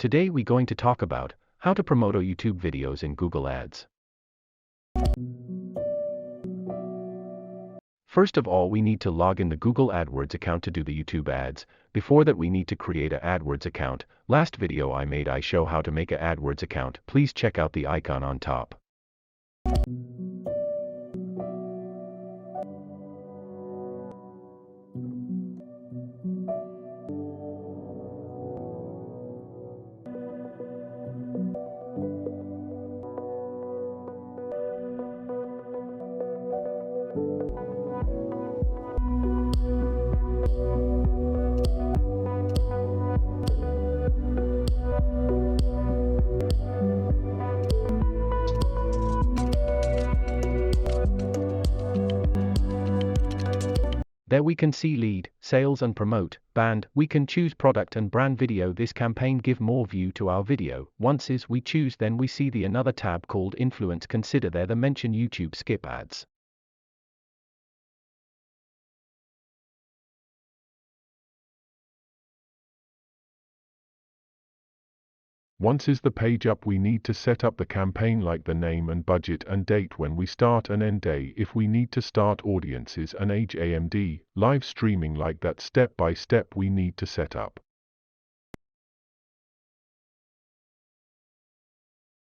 Today we're going to talk about how to promote our YouTube videos in Google Ads. First of all, we need to log in the Google AdWords account to do the YouTube ads. Before that, we need to create an AdWords account. Last video I made, I show how to make an AdWords account. Please check out the icon on top. There we can see lead, sales and promote, band. We can choose product and brand video. This campaign give more view to our video. Once we choose, then we see the another tab called influence. Consider there the mention YouTube skip ads. Once is the page up, we need to set up the campaign like the name and budget and date when we start and end day. If we need to start audiences and age AMD, live streaming like that, step by step we need to set up.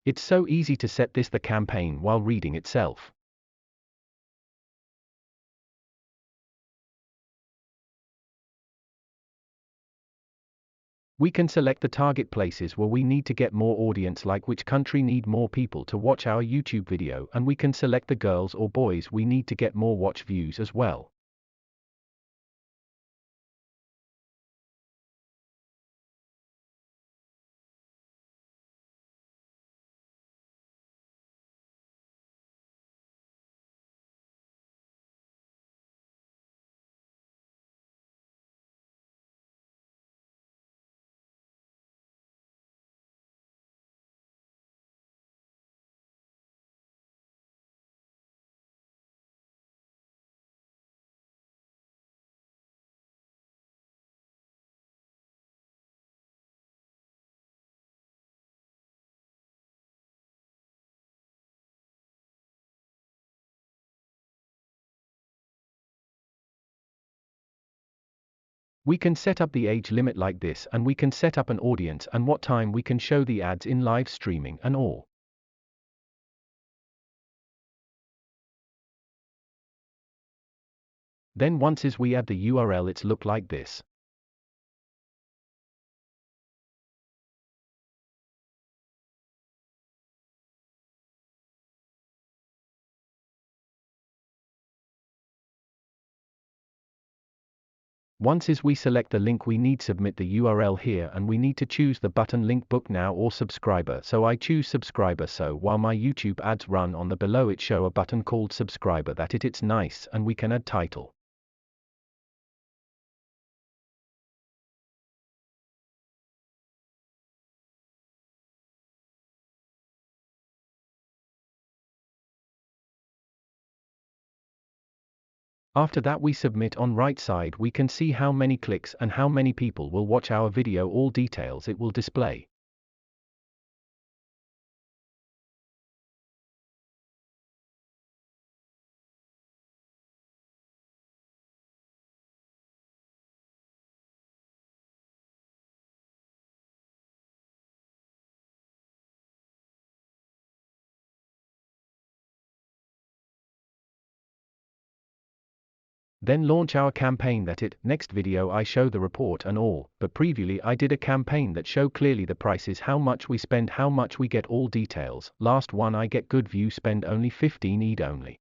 It's so easy to set the campaign while reading itself. We can select the target places where we need to get more audience, like which country need more people to watch our YouTube video, and we can select the girls or boys we need to get more watch views as well. We can set up the age limit like this, and we can set up an audience and what time we can show the ads in live streaming and all. Then once we add the URL, it's look like this. Once we select the link, we need submit the URL here, and we need to choose the button link book now or subscriber. So I choose subscriber, so while my YouTube ads run on the below, it show a button called subscriber. That it's nice, and we can add title. After that we submit. On right side we can see how many clicks and how many people will watch our video. All details it will display. Then launch our campaign. Next video I show the report and all, but previously I did a campaign that show clearly the prices, how much we spend, how much we get, all details. Last one I get good view, spend only 15 ED only.